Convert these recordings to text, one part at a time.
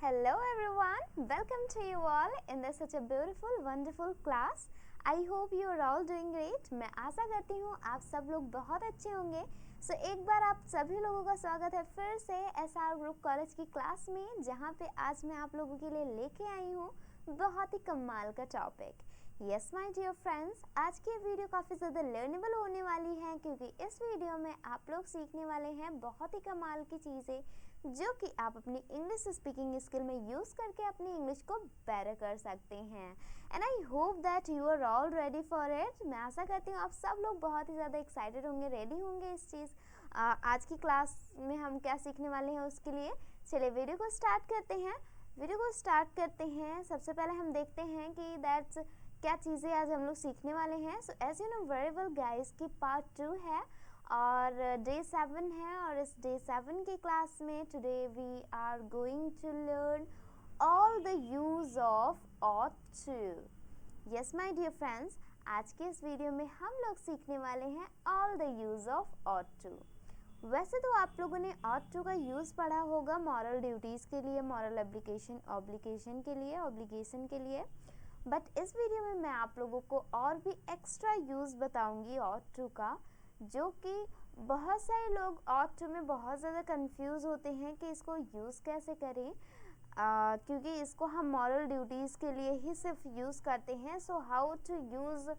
Hello everyone, welcome to you all in this such a beautiful, wonderful class. I hope you are all doing great. मैं आशा करती हूँ आप सब लोग बहुत अच्छे होंगे. एक बार आप सभी लोगों का स्वागत है फिर से SR ग्रुप कॉलेज की क्लास में, जहाँ पे आज मैं आप लोगों के लिए लेके आई हूँ बहुत ही कमाल का topic. Yes my dear friends, आज की वीडियो काफ़ी ज़्यादा लर्नेबल होने वाली है, क्योंकि इस वीडियो में आप लोग सीखने वाले हैं बहुत ही कमाल की चीज़ें जो कि आप अपनी इंग्लिश स्पीकिंग स्किल में यूज़ करके अपनी इंग्लिश को बेटर कर सकते हैं. And I hope that you are all ready for it. मैं आशा करती हूँ आप सब लोग बहुत ही ज़्यादा एक्साइटेड होंगे, रेडी होंगे इस चीज़ आज की क्लास में हम क्या सीखने वाले हैं उसके लिए. चलिए वीडियो को स्टार्ट करते हैं. सबसे पहले हम देखते हैं कि दैट्स क्या चीज़ें आज हम लोग सीखने वाले हैं. So as you know very well guys की पार्ट 2 है और डे 7 है, और इस डे 7 की क्लास में today we are going to learn all the use of ought to. Yes my dear friends, आज के इस वीडियो में हम लोग सीखने वाले हैं all the use of ought to. वैसे तो आप लोगों ने ought to का यूज़ पढ़ा होगा मॉरल ड्यूटीज़ के लिए, मॉरल एप्लीकेशन ऑब्लिगेशन के लिए, बट इस वीडियो में मैं आप लोगों को और भी एक्स्ट्रा यूज़ बताऊंगी ought to का, जो कि बहुत सारे लोग ought to में बहुत ज़्यादा कंफ्यूज होते हैं कि इसको यूज़ कैसे करें, क्योंकि इसको हम मॉरल ड्यूटीज़ के लिए ही सिर्फ यूज़ करते हैं. So how to use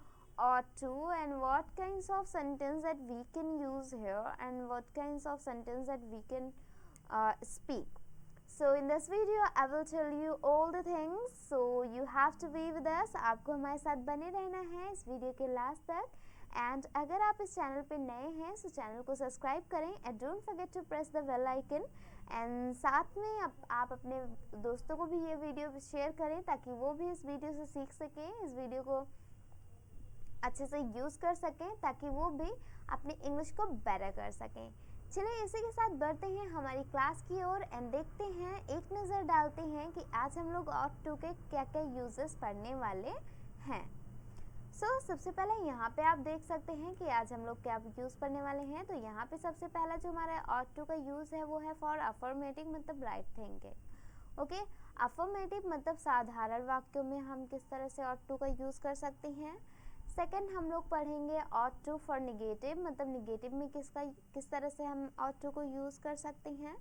ought to and what kinds of sentence that we can use here and what kinds of sentence that we can speak. So in this video I will tell you all the things, so you have to be with us. आपको हमारे साथ बने रहना है इस video के last तक. And अगर आप इस चैनल पे नए हैं तो चैनल को सब्सक्राइब करें and don't forget to press the bell icon. And साथ में आप अपने दोस्तों को भी ये वीडियो शेयर करें ताकि वो भी इस वीडियो से सीख सकें, इस वीडियो को अच्छे से यूज़ कर सकें, ताकि वो भी अपनी इंग्लिश को बेटर कर सकें. चलिए इसी के साथ बढ़ते हैं हमारी क्लास की ओर एंड देखते हैं, एक नज़र डालते हैं कि आज हम लोग ought to के क्या क्या यूजेस पढ़ने वाले हैं. सबसे पहले यहाँ पे आप देख सकते हैं कि आज हम लोग क्या यूज़ करने वाले हैं. तो यहाँ पे सबसे पहला जो हमारा ought to का यूज़ है वो है फॉर अफर्मेटिव, मतलब राइट थिंकिंग. ओके, अफर्मेटिव मतलब साधारण वाक्यों में हम किस तरह से ought to का यूज़ कर सकते हैं. सेकंड हम लोग पढ़ेंगे ought to फॉर निगेटिव, मतलब निगेटिव में किस तरह से हम ought to को यूज़ कर सकते हैं.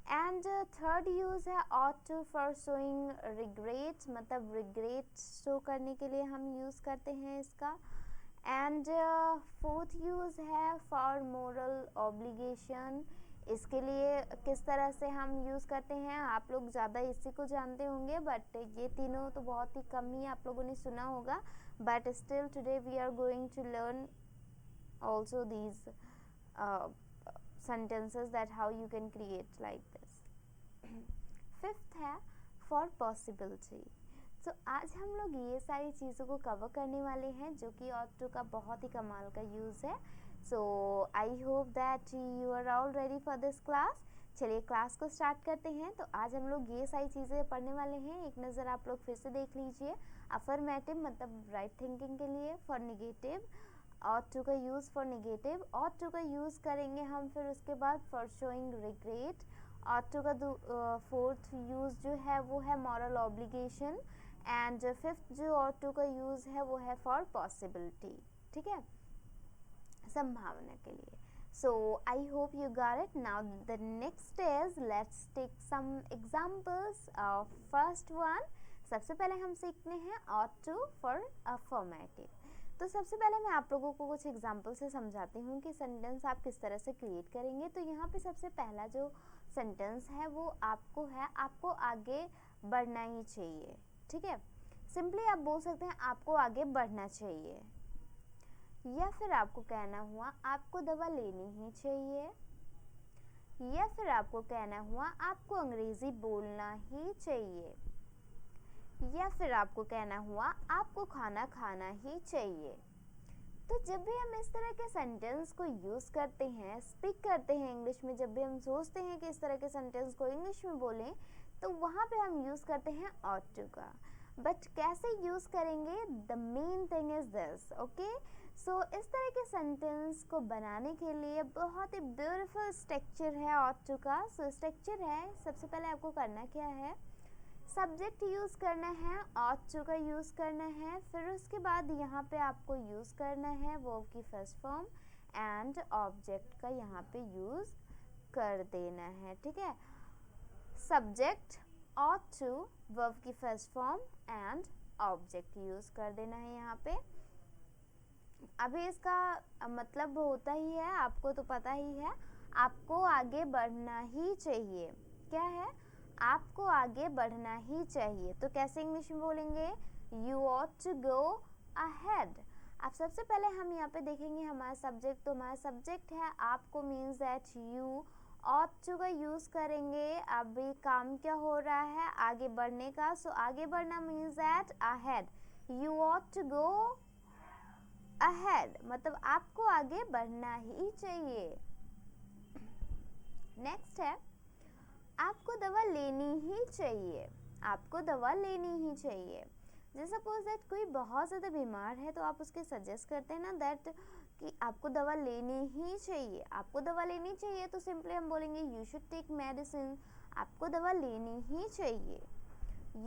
एंड थर्ड यूज़ है ought to for showing regret, मतलब रिग्रेट शो करने के लिए हम यूज़ करते हैं इसका. एंड फोर्थ यूज़ है फॉर मोरल ऑब्लिगेशन. इसके लिए किस तरह से हम यूज़ करते हैं, आप लोग ज़्यादा इसी को जानते होंगे, बट ये तीनों तो बहुत ही कम ही आप लोगों ने सुना होगा, but still today we are going to learn also these sentences that how you can create like this. Fifth है for possibility. तो आज हम लोग ये सारी चीज़ों को कवर करने वाले हैं जो कि ought to का बहुत ही कमाल का यूज़ है. So I hope that you are all ready for this class. चलिए क्लास को स्टार्ट करते हैं. तो आज हम लोग ये सारी चीज़ें पढ़ने वाले हैं. एक नज़र आप लोग फिर से देख लीजिए. अफर्मेटिव मतलब राइट थिंकिंग के लिए, फॉर निगेटिव ought to का use for negative, ought to का यूज़ करेंगे हम फिर उसके बाद for showing regret. ought to का फोर्थ यूज़ जो है वो है मॉरल ऑब्लिगेशन. एंड फिफ्थ जो ought to का यूज़ है वो है फॉर पॉसिबिलिटी. ठीक है, संभावना के लिए. So I hope you got it. Now the next is let's take some examples of first one. सबसे पहले हम सीखते हैं ought to for affirmative. तो सबसे पहले मैं आप लोगों को कुछ एग्जाम्पल से समझाती हूँ कि सेंटेंस आप किस तरह से क्रिएट करेंगे. तो यहाँ पे सबसे पहला जो सेंटेंस है वो आपको है, आपको आगे बढ़ना ही चाहिए. ठीक है, सिंपली आप बोल सकते हैं आपको आगे बढ़ना चाहिए, या फिर आपको कहना हुआ आपको दवा लेनी ही चाहिए, या फिर आपको कहना हुआ आपको अंग्रेजी बोलना ही चाहिए, या फिर आपको कहना हुआ आपको खाना खाना ही चाहिए. तो जब भी हम इस तरह के सेंटेंस को यूज़ करते हैं, स्पीक करते हैं इंग्लिश में, जब भी हम सोचते हैं कि इस तरह के सेंटेंस को इंग्लिश में बोलें, तो वहाँ पे हम यूज़ करते हैं ought to का. बट कैसे यूज़ करेंगे, the main thing is this. Okay, so इस तरह के सेंटेंस को बनाने के लिए बहुत ही ब्यूटीफुल स्ट्रक्चर है ought to का। सो स्ट्रक्चर है, सबसे पहले आपको करना क्या है, सब्जेक्ट यूज़ करना है, ought to का यूज़ करना है, फिर उसके बाद यहाँ पे आपको यूज़ करना है वर्ब की फर्स्ट फॉर्म एंड ऑब्जेक्ट का यहाँ पे यूज़ कर देना है, ठीक है। सब्जेक्ट, ought to, वर्ब की first form and object use कर देना है यहाँ पे। अभी इसका मतलब होता ही है, आपको तो पता ही है, आपको आगे बढ़ना ही चाहिए। क्या है, आपको आगे बढ़ना ही चाहिए। तो कैसे इंग्लिश में बोलेंगे, you ought to go ahead। अब सबसे पहले हम यहाँ पे देखेंगे हमारा सब्जेक्ट, तो हमारा सब्जेक्ट है आपको, means that you ought to का यूज़ करेंगे। अभी काम क्या हो रहा है, आगे बढ़ने का। सो आगे बढ़ना means that ahead, you ought to go ahead, मतलब आपको आगे बढ़ना ही चाहिए। नेक्स्ट है, आपको दवा लेनी ही चाहिए, आपको दवा लेनी ही चाहिए। जैसे सपोज दैट कोई बहुत ज़्यादा बीमार है तो आप उसके सजेस्ट करते हैं ना दैट कि आपको दवा लेनी ही चाहिए, आपको दवा लेनी चाहिए, तो सिंपली हम बोलेंगे यू शुड टेक मेडिसिन, आपको दवा लेनी ही चाहिए।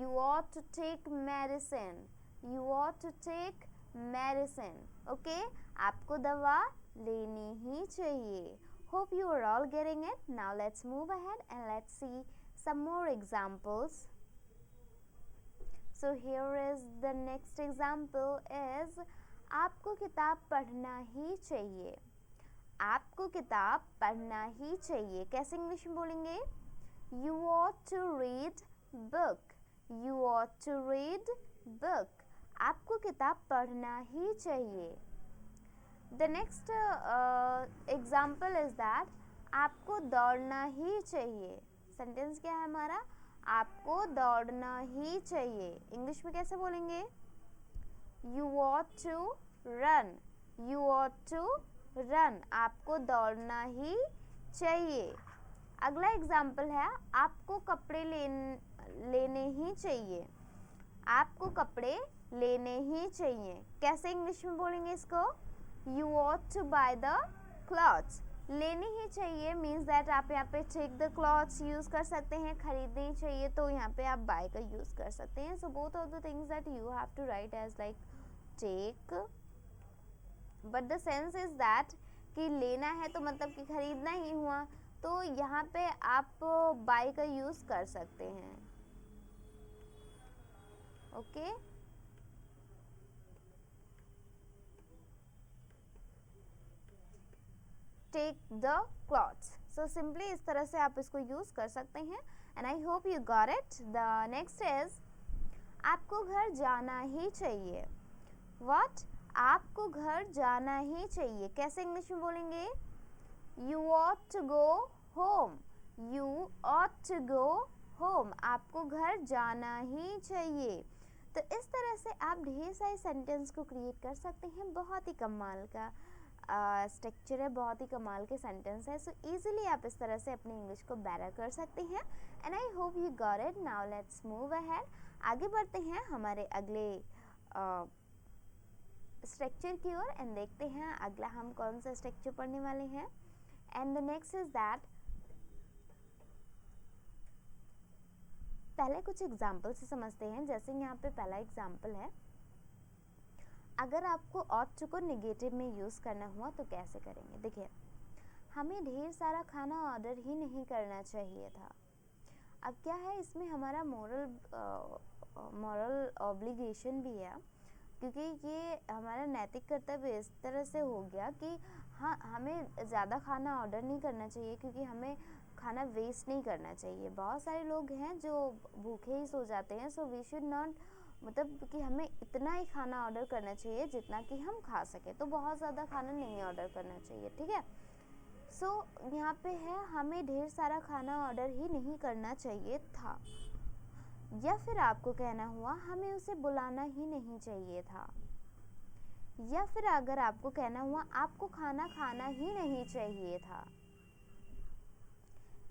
You ought to take medicine, you ought to take medicine, okay? आपको दवा लेनी ही चाहिए। Hope you are all getting it. Now let's move ahead and let's see some more examples. So here is the next example is आपको किताब पढ़ना ही चाहिए, आपको किताब पढ़ना ही चाहिए। कैसे इंग्लिश में बोलेंगे, You ought to read book, you ought to read book, आपको किताब पढ़ना ही चाहिए। The next example is that आपको दौड़ना ही चाहिए। सेंटेंस क्या है हमारा, आपको दौड़ना ही चाहिए। इंग्लिश में कैसे बोलेंगे, You ought to run, you ought to run, आपको दौड़ना ही चाहिए। अगला एग्जाम्पल है, आपको कपड़े लेने ही चाहिए, आपको कपड़े लेने ही चाहिए। कैसे इंग्लिश में बोलेंगे इसको, You ought to buy the clothes, लेनी ही चाहिए मीन्स दैट आप यहाँ पे टेक द क्लॉथ्स यूज़ कर सकते हैं, खरीदनी चाहिए, तो यहाँ पे आप बाय का यूज़ कर सकते हैं। So both of the things that you have to write as like take, but the sense is that कि लेना है तो मतलब कि खरीदना ही हुआ, तो यहाँ पे आप बाय का यूज़ कर सकते हैं। Okay take the clothes, so simply इस तरह से आप इसको यूज़ कर सकते हैं and I hope you got it. The next is आपको घर जाना ही चाहिए। व्हाट, आपको घर जाना ही चाहिए। कैसे इंग्लिश में बोलेंगे, You ought to go home, you ought to go home, आपको घर जाना ही चाहिए। तो इस तरह से आप ढेर सारे सेंटेंस को क्रिएट कर सकते हैं। बहुत ही कमाल का स्ट्रक्चर है, बहुत ही कमाल के सेंटेंस है। सो इजीली आप इस तरह से अपनी इंग्लिश को बेटर कर सकते हैं and I hope you got it. Now let's move ahead, आगे बढ़ते हैं हमारे अगले स्ट्रक्चर की ओर एंड देखते हैं अगला हम कौन सा स्ट्रक्चर पढ़ने वाले हैं। And the next is that, पहले कुछ एग्जाम्पल से समझते हैं। जैसे यहाँ पे पहला एग्जाम्पल है, अगर आपको ought to को नेगेटिव में यूज़ करना हुआ तो कैसे करेंगे। देखिए, हमें ढेर सारा खाना ऑर्डर ही नहीं करना चाहिए था। अब क्या है, इसमें हमारा मॉरल ऑब्लिगेशन भी है, क्योंकि ये हमारा नैतिक कर्तव्य इस तरह से हो गया कि हाँ, हमें ज़्यादा खाना ऑर्डर नहीं करना चाहिए, क्योंकि हमें खाना वेस्ट नहीं करना चाहिए। बहुत सारे लोग हैं जो भूखे ही सो जाते हैं। सो वी शुड नॉट, मतलब कि हमें इतना ही खाना ऑर्डर करना चाहिए जितना कि हम खा सकें, तो बहुत ज़्यादा खाना नहीं ऑर्डर करना चाहिए, ठीक है। सो यहाँ पे है, हमें ढेर सारा खाना ऑर्डर ही नहीं करना चाहिए था, या फिर आपको कहना हुआ हमें उसे बुलाना ही नहीं चाहिए था, या फिर अगर आपको कहना हुआ आपको खाना खाना ही नहीं चाहिए था,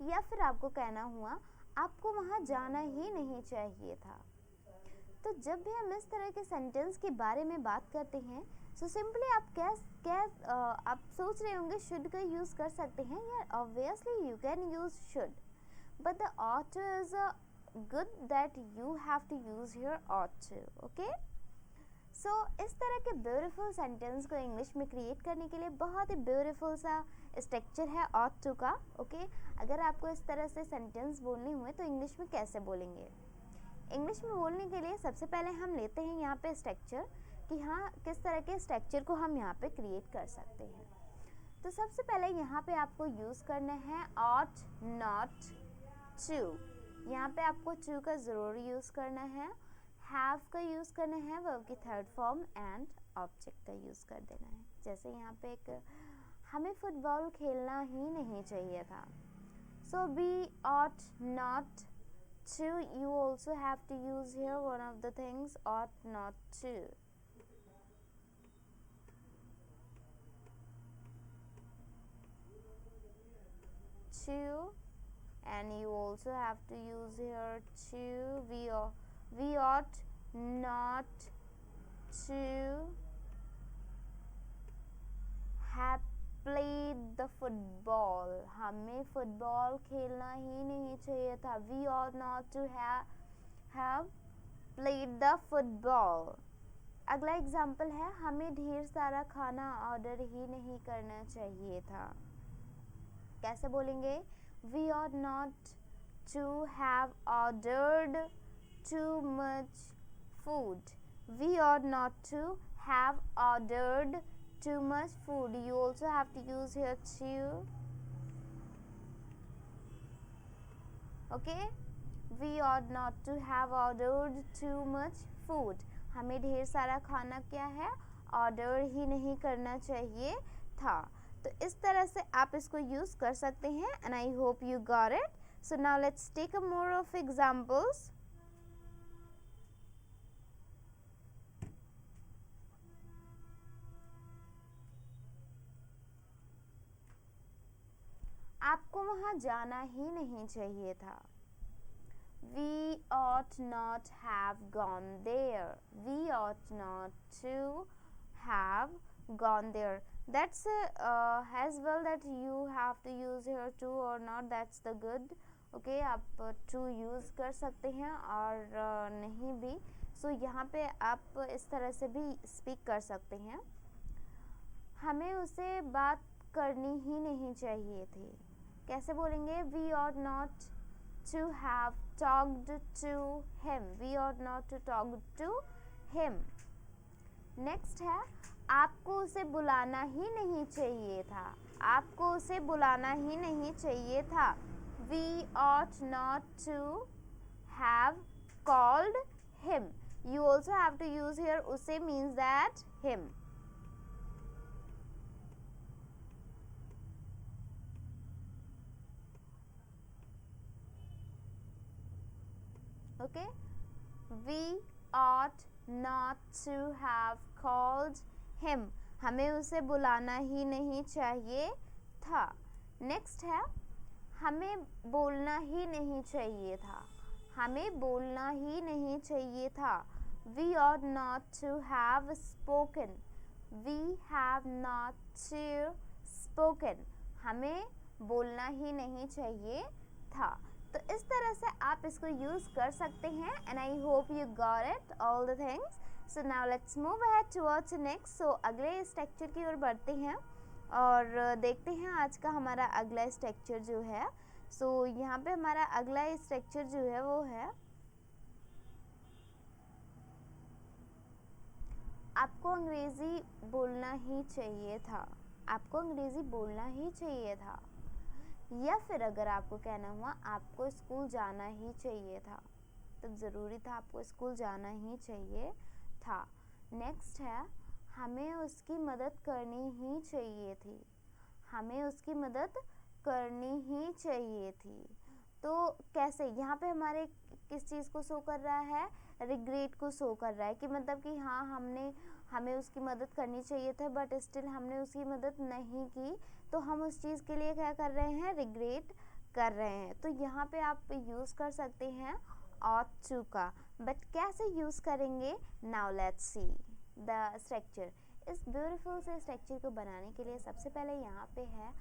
या फिर आपको कहना हुआ आपको वहाँ जाना ही नहीं चाहिए था। तो जब भी हम इस तरह के सेंटेंस के बारे में बात करते हैं, सो सिंपली आप आप सोच रहे होंगे शुड का यूज़ कर सकते हैं यार, obviously you can use should, but the ought to is a good that you have to use here ought to. Okay, सो इस तरह के ब्यूटीफुल सेंटेंस को इंग्लिश में क्रिएट करने के लिए बहुत ही ब्यूटीफुल सा स्ट्रक्चर है ought to का. ओके, अगर आपको इस तरह से सेंटेंस बोलने हुए तो इंग्लिश में कैसे बोलेंगे? इंग्लिश में बोलने के लिए सबसे पहले हम लेते हैं यहाँ पे स्ट्रक्चर कि हाँ किस तरह के स्ट्रक्चर को हम यहाँ पे क्रिएट कर सकते हैं. तो सबसे पहले यहाँ पे आपको यूज़ करना है ought not to. यहाँ पे आपको to का ज़रूर यूज़ करना है, have का यूज़ करना है वर्ब की थर्ड फॉर्म, एंड ऑब्जेक्ट का यूज़ कर देना है. जैसे यहाँ पे एक हमें फुटबॉल खेलना ही नहीं चाहिए था. सो we ought not to, you also have to use here one of the things ought not to. To, and you also have to use here to. We ought not to have played the football. हमें football खेलना ही नहीं चाहिए था. We ought not to have played the football. अगला example है हमें ढेर सारा खाना ऑर्डर ही नहीं करना चाहिए था. कैसे बोलेंगे? We ought not to have ordered too much food. We ought not to have ordered too much food. You also have to use here to. Okay, we ought not to have ordered too much food. हमें ढेर सारा खाना क्या है, order ही नहीं करना चाहिए था. तो इस तरह से आप इसको यूज़ कर सकते हैं. And I hope you got it. So now let's take a more of examples. आपको वहाँ जाना ही नहीं चाहिए था. We ought not have gone there. We ought not to have gone there. That's as well that you have to use here to or not. That's the good. Okay, आप to use कर सकते हैं और नहीं भी. So यहाँ पे आप इस तरह से भी speak कर सकते हैं. हमें उसे बात करनी ही नहीं चाहिए थी. कैसे बोलेंगे? We ought not to have talked to him. We ought not to talk to him. Next है आपको उसे बुलाना ही नहीं चाहिए था. आपको उसे बुलाना ही नहीं चाहिए था. We ought not to have called him. You also have to use here उसे means that him. Okay, we ought not to have called him. हमें उसे बुलाना ही नहीं चाहिए था. नेक्स्ट है हमें बोलना ही नहीं चाहिए था. हमें बोलना ही नहीं चाहिए था. We ought not to have spoken. We have not to spoken. हमें बोलना ही नहीं चाहिए था. तो इस तरह से आप इसको यूज़ कर सकते हैं. And I hope you got it all the things. So now let's move ahead towards next. So अगले स्ट्रक्चर की ओर बढ़ते हैं और देखते हैं आज का हमारा अगला स्ट्रक्चर जो है. सो यहाँ पे हमारा अगला स्ट्रक्चर जो है वो है आपको अंग्रेज़ी बोलना ही चाहिए था. आपको अंग्रेज़ी बोलना ही चाहिए था. या फिर अगर आपको कहना हुआ आपको स्कूल जाना ही चाहिए था, तो ज़रूरी था आपको स्कूल जाना ही चाहिए था. नेक्स्ट है हमें उसकी मदद करनी ही चाहिए थी. हमें उसकी मदद करनी ही चाहिए थी. तो कैसे? यहाँ पे हमारे किस चीज़ को शो कर रहा है? रिग्रेट को शो कर रहा है कि मतलब कि हाँ हमें उसकी मदद करनी चाहिए था बट स्टिल हमने उसकी मदद नहीं की, तो हम उस चीज़ के लिए क्या कर रहे हैं? रिग्रेट कर रहे हैं. तो यहाँ पे आप यूज़ कर सकते हैं ought to का. बट कैसे यूज़ करेंगे? Now let's see the structure. इस ब्यूटीफुल से स्ट्रक्चर को बनाने के लिए सबसे पहले यहाँ पे है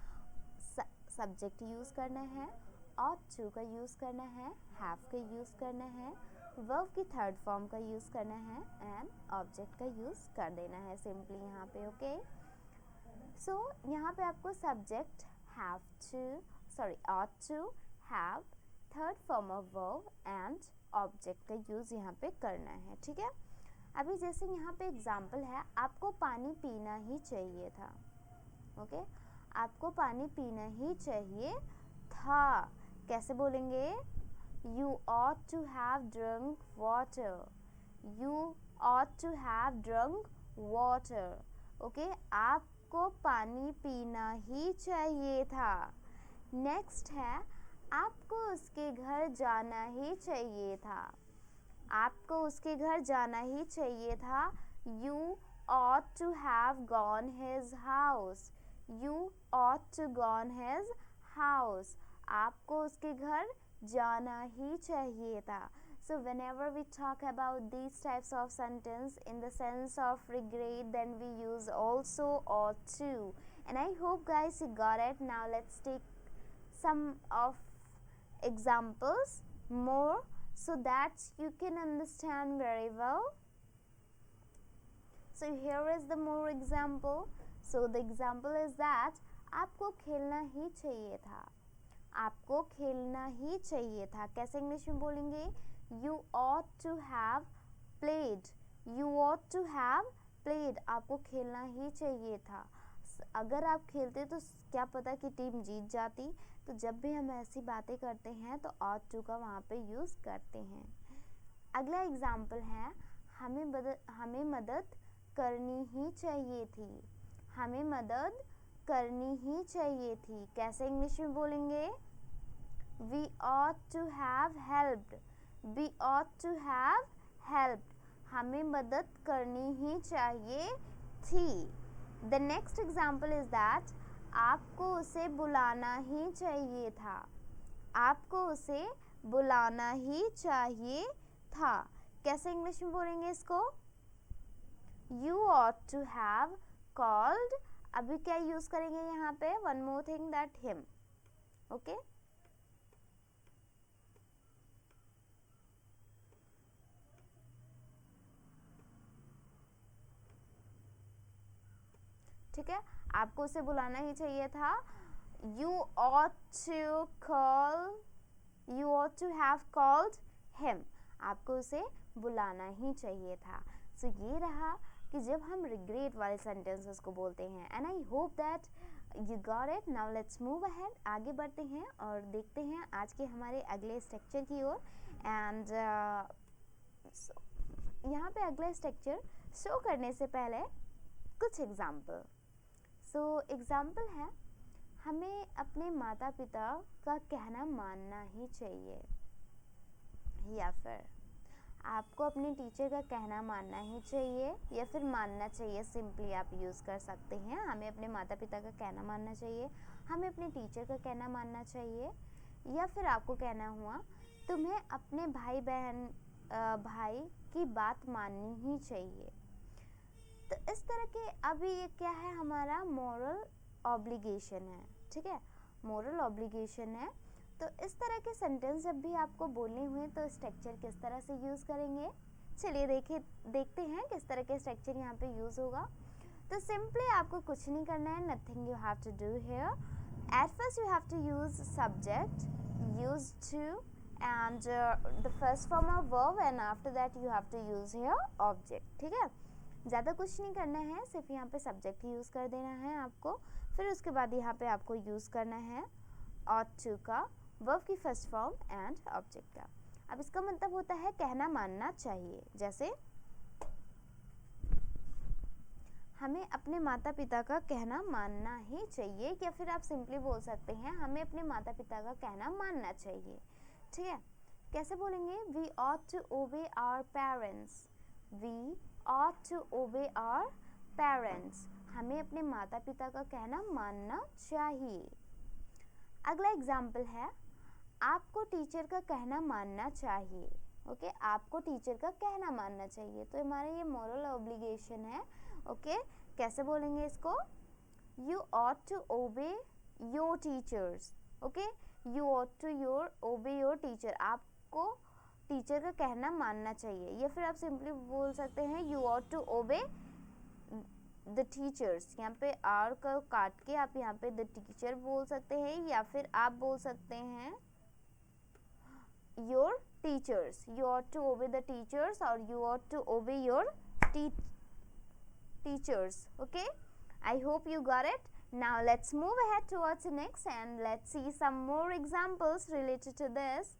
सब्जेक्ट यूज़ करना है, ought to का यूज़ करना है, have का यूज़ करना है, वर्ब की थर्ड फॉर्म का यूज़ करना है एंड ऑब्जेक्ट का यूज़ कर देना है सिंपली यहाँ पे। ओके, सो यहाँ पे आपको subject ought to, have, third form of verb and object का यूज़ यहाँ पे करना है। ठीक है, अभी जैसे यहाँ पे एग्जाम्पल है, आपको पानी पीना ही चाहिए था। ओके, आपको पानी पीना ही चाहिए था, कैसे बोलेंगे? You ought to have drunk water. You ought to have drunk water. Okay, आपको पानी पीना ही चाहिए था। नेक्स्ट है, आपको उसके घर जाना ही चाहिए था। आपको उसके घर जाना ही चाहिए था। You ought to have gone his house. You ought to gone his house. आपको उसके घर जाना ही चाहिए था। So whenever we talk about these types of sentence in the sense of regret, then we use also ought to. And I hope guys you got it. Now let's take some of examples more so that you can understand very well. So here is the more example. So the example is that आपको खेलना ही चाहिए था। आपको खेलना ही चाहिए था, कैसे English में बोलेंगे? You ought to have played. You ought to have played. आपको खेलना ही चाहिए था। अगर आप खेलते तो क्या पता कि टीम जीत जाती। तो जब भी हम ऐसी बातें करते हैं तो ought to का वहाँ पे यूज़ करते हैं। अगला एग्जाम्पल है, हमें मदद करनी ही चाहिए थी। हमें मदद करनी ही चाहिए थी, कैसे इंग्लिश में बोलेंगे? We ought to have helped. We ought to have helped. हमें मदद करनी ही चाहिए थी। The next example is that आपको उसे बुलाना ही चाहिए था। आपको उसे बुलाना ही चाहिए था, कैसे इंग्लिश में बोलेंगे इसको? You ought to have called. अभी क्या यूज करेंगे यहाँ पे? One more thing, that him. Okay? ठीक है, आपको उसे बुलाना ही चाहिए था। You ought to call. You ought to have called him. आपको उसे बुलाना ही चाहिए था। So ये रहा कि जब हम regret वाले sentences को बोलते हैं। And I hope that you got it. Now let's move ahead. आगे बढ़ते हैं और देखते हैं आज के हमारे अगले स्ट्रक्चर की ओर। And यहाँ पे अगला स्ट्रक्चर शो करने से पहले कुछ एग्जाम्पल। सो एग्जाम्पल है, हमें अपने माता पिता का कहना मानना ही चाहिए, या फिर आपको अपने टीचर का कहना मानना ही चाहिए, या फिर मानना चाहिए सिंपली आप यूज़ कर सकते हैं। हमें अपने माता पिता का कहना मानना चाहिए, हमें अपने टीचर का कहना मानना चाहिए, या फिर आपको कहना हुआ तुम्हें अपने भाई की बात माननी ही चाहिए। तो इस तरह के, अभी ये क्या है? हमारा मोरल ऑब्लिगेशन है। ठीक है, मोरल ऑब्लिगेशन है। तो इस तरह के सेंटेंस जब भी आपको बोलने हुए तो स्ट्रक्चर किस तरह से यूज़ करेंगे, चलिए देखते हैं किस तरह के स्ट्रक्चर यहाँ पे यूज़ होगा। तो सिंपली आपको कुछ नहीं करना है, nothing you have to do here. At first you have to use subject, use to and the first form of verb, and after that you have to use here object. ठीक है, ज़्यादा कुछ नहीं करना है, सिर्फ यहाँ पे सब्जेक्ट यूज़ कर देना है आपको। फिर उसके बाद यहाँ पे आपको यूज़ करना है ought to का, वर्ब की फर्स्ट फॉर्म एंड ऑब्जेक्ट का। अब इसका मतलब होता है कहना मानना चाहिए। जैसे हमें अपने माता पिता का कहना मानना ही चाहिए, या फिर आप सिंपली बोल सकते हैं हमें अपने माता पिता का कहना मानना चाहिए। ठीक है, कैसे बोलेंगे? We ought to obey our parents. We ought to obey our parents. हमें अपने माता पिता का कहना मानना चाहिए। अगला एग्जाम्पल है, आपको टीचर का कहना मानना चाहिए। ओके, आपको टीचर का कहना मानना चाहिए। तो हमारा ये मोरल ऑब्लिगेशन है। ओके, कैसे बोलेंगे इसको? You ought to obey your teachers. Okay, you ought to obey your teacher. आपको टीचर का कहना मानना चाहिए, या फिर आप सिंपली बोल सकते हैं you ought to obey the teachers. यहाँ पे आर का काट के आप यहाँ पे the teacher बोल सकते हैं, या फिर आप बोल सकते हैं your teachers. You ought to obey the teachers or you ought to obey your teachers. Okay, I hope you got it. Now let's move ahead towards the next and let's see some more examples related to this.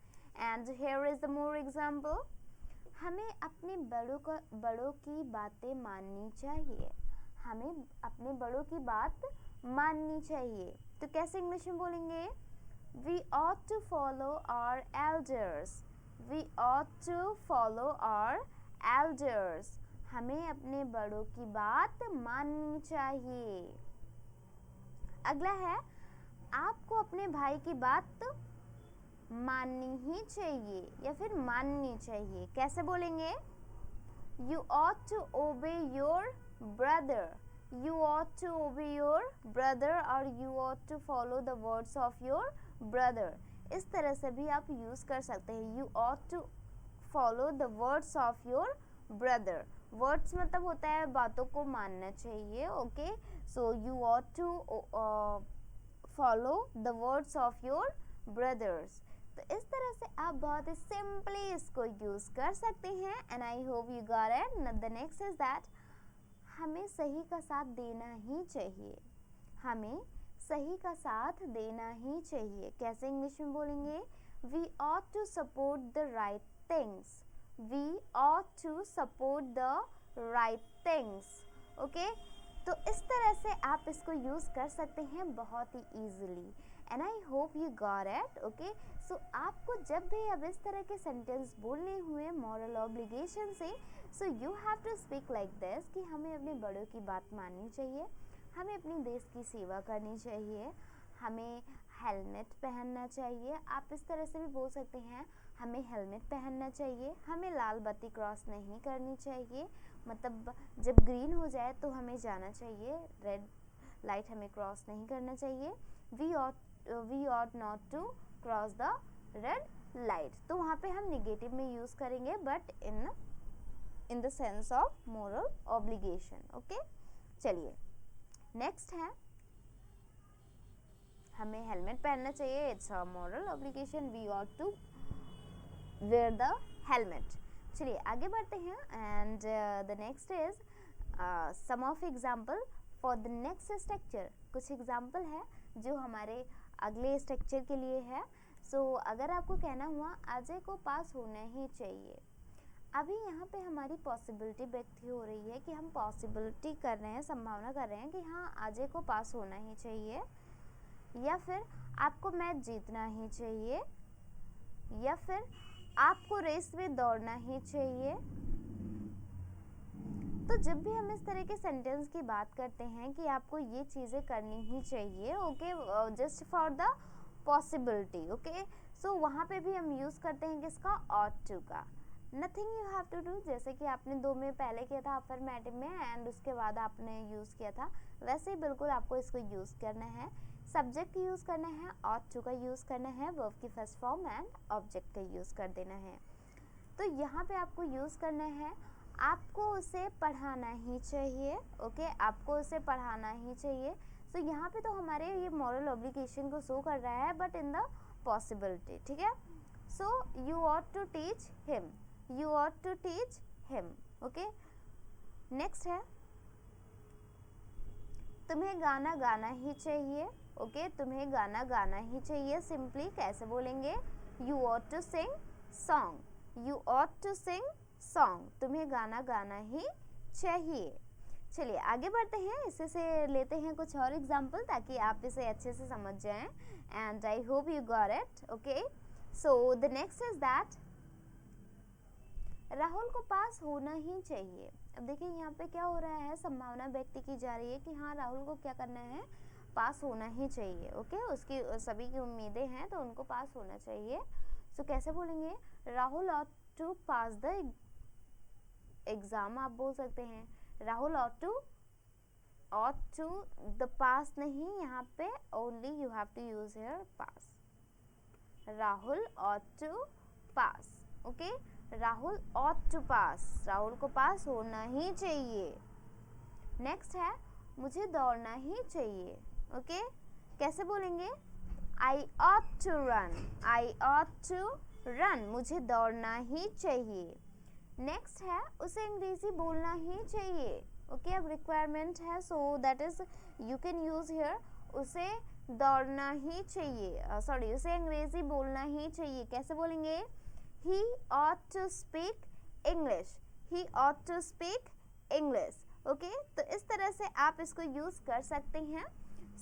And here is the more example. हमें अपने बड़ों की बातें माननी चाहिए. हमें अपने बड़ों की बात माननी चाहिए. तो कैसे इंग्लिश में बोलेंगे? We ought to follow our elders. We ought to follow our elders. हमें अपने बड़ों की बात माननी चाहिए. अगला है, आपको अपने भाई की बात माननी ही चाहिए या फिर माननी चाहिए. कैसे बोलेंगे? You ought to obey your brother. You ought to obey your brother or you ought to follow the words of your brother. इस तरह से भी आप यूज़ कर सकते हैं. You ought to follow the words of your brother. Words मतलब होता है बातों को मानना चाहिए. Okay, so you ought to follow the words of your brothers. तो इस तरह से आप बहुत ही सिंपली इसको यूज़ कर सकते हैं. And I hope you got it. The next is that हमें सही का साथ देना ही चाहिए. हमें सही का साथ देना ही चाहिए. कैसे इंग्लिश में बोलेंगे? We ought to support the right things. We ought to support the right things. Okay? तो इस तरह से आप इसको यूज़ कर सकते हैं बहुत ही easily. And I hope you got it. Okay, so आपको जब भी अब इस तरह के सेंटेंस बोलने हुए मॉरल ऑब्लिगेशन से, so you have to speak like this कि हमें अपने बड़ों की बात माननी चाहिए, हमें अपने देश की सेवा करनी चाहिए, हमें हेलमेट पहनना चाहिए. आप इस तरह से भी बोल सकते हैं, हमें हेलमेट पहनना चाहिए, हमें लाल बत्ती क्रॉस नहीं करनी चाहिए, मतलब जब ग्रीन हो जाए तो हमें जाना चाहिए, रेड लाइट हमें क्रॉस नहीं करना चाहिए. We ought not to cross the red light. तो वहाँ पे हम निगेटिव में यूज़ करेंगे, but in the sense of moral obligation. Okay, चलिए नेक्स्ट है, हमें हेलमेट पहनना चाहिए. It's a moral obligation. We ought to wear the helmet. चलिए आगे बढ़ते हैं. And the next is some of example for the next structure. कुछ एग्जाम्पल है जो हमारे अगले स्ट्रक्चर के लिए है. सो अगर आपको कहना हुआ अजय को पास होना ही चाहिए. अभी यहाँ पे हमारी पॉसिबिलिटी व्यक्त हो रही है कि हम पॉसिबिलिटी कर रहे हैं, संभावना कर रहे हैं कि हाँ अजय को पास होना ही चाहिए, या फिर आपको मैच जीतना ही चाहिए, या फिर आपको रेस में दौड़ना ही चाहिए. तो जब भी हम इस तरह के सेंटेंस की बात करते हैं कि आपको ये चीज़ें करनी ही चाहिए, okay, just for the possibility. Okay, so वहाँ पे भी हम यूज़ करते हैं किसका? ought to का. Nothing you have to do. जैसे कि आपने 2 में पहले किया था अफर्मेटिव में एंड उसके बाद आपने यूज़ किया था, वैसे ही बिल्कुल आपको इसको यूज़ करना है. सब्जेक्ट यूज़ करना है, ought to का यूज़ करना है, वर्ब की फर्स्ट फॉर्म एंड ऑब्जेक्ट का यूज़ कर देना है. तो यहाँ पे आपको यूज़ करना है, आपको उसे पढ़ाना ही चाहिए. ओके, आपको उसे पढ़ाना ही चाहिए. सो यहाँ पे तो हमारे ये मॉरल ऑब्लिगेशन को शो कर रहा है, बट इन द पॉसिबिलिटी. ठीक है, so you ought to teach him. You ought to teach him. Okay, next है, तुम्हें गाना गाना ही चाहिए. ओके, तुम्हें गाना गाना ही चाहिए. सिंपली कैसे बोलेंगे? You ought to sing song. You ought to sing song. तुम्हें गाना गाना ही चाहिए. चलिए आगे बढ़ते हैं. इसे से लेते हैं कुछ और एग्जाम्पल ताकि आप इसे अच्छे से समझ जाएं. And I hope you got it. Okay, so the next is that Rahul को पास होना ही चाहिए. अब देखिए यहाँ पे क्या हो रहा है, संभावना व्यक्त की जा रही है कि हाँ राहुल को क्या करना है, पास होना ही चाहिए. ओके, उसकी सभी की उम्मीदें हैं तो उनको पास होना चाहिए. सो कैसे बोलेंगे? Rahul ought to pass the exam. आप बोल सकते हैं Rahul ought to ought to, the past नहीं, यहाँ पे only you have to use here past. Rahul ought to pass. Okay, Rahul ought to pass. Rahul को पास होना ही चाहिए. नेक्स्ट है मुझे दौड़ना ही चाहिए. ओके, कैसे बोलेंगे? I ought to run. I ought to run. मुझे दौड़ना ही चाहिए. नेक्स्ट है उसे अंग्रेजी बोलना ही चाहिए. ओके, अब रिक्वायरमेंट है, so that is you can use here. उसे दौड़ना ही चाहिए, सॉरी, उसे अंग्रेजी बोलना ही चाहिए. कैसे बोलेंगे? He ought to speak English. He ought to speak English. Okay, तो इस तरह से आप इसको यूज़ कर सकते हैं.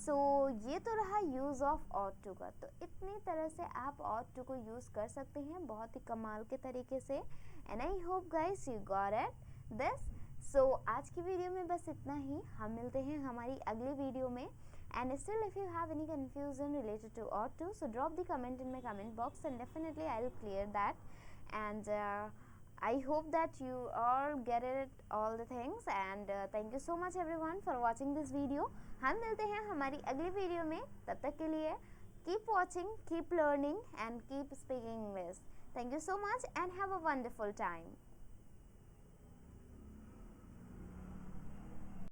सो ये तो रहा यूज़ ऑफ ought to का. तो इतनी तरह से आप ought to को यूज़ कर सकते हैं बहुत ही कमाल के तरीके से. And I hope guys you got it this. So आज की वीडियो में बस इतना ही. हम मिलते हैं हमारी अगली वीडियो में. And still, if you have any confusion related to ought to, so drop the comment in my comment box and definitely I'll clear that. And I hope that you all get it, all the things. And thank you so much everyone for watching this video. हम मिलते हैं हमारी अगली video में. तब तक के लिए keep watching, keep learning and keep speaking English. Thank you so much and have a wonderful time.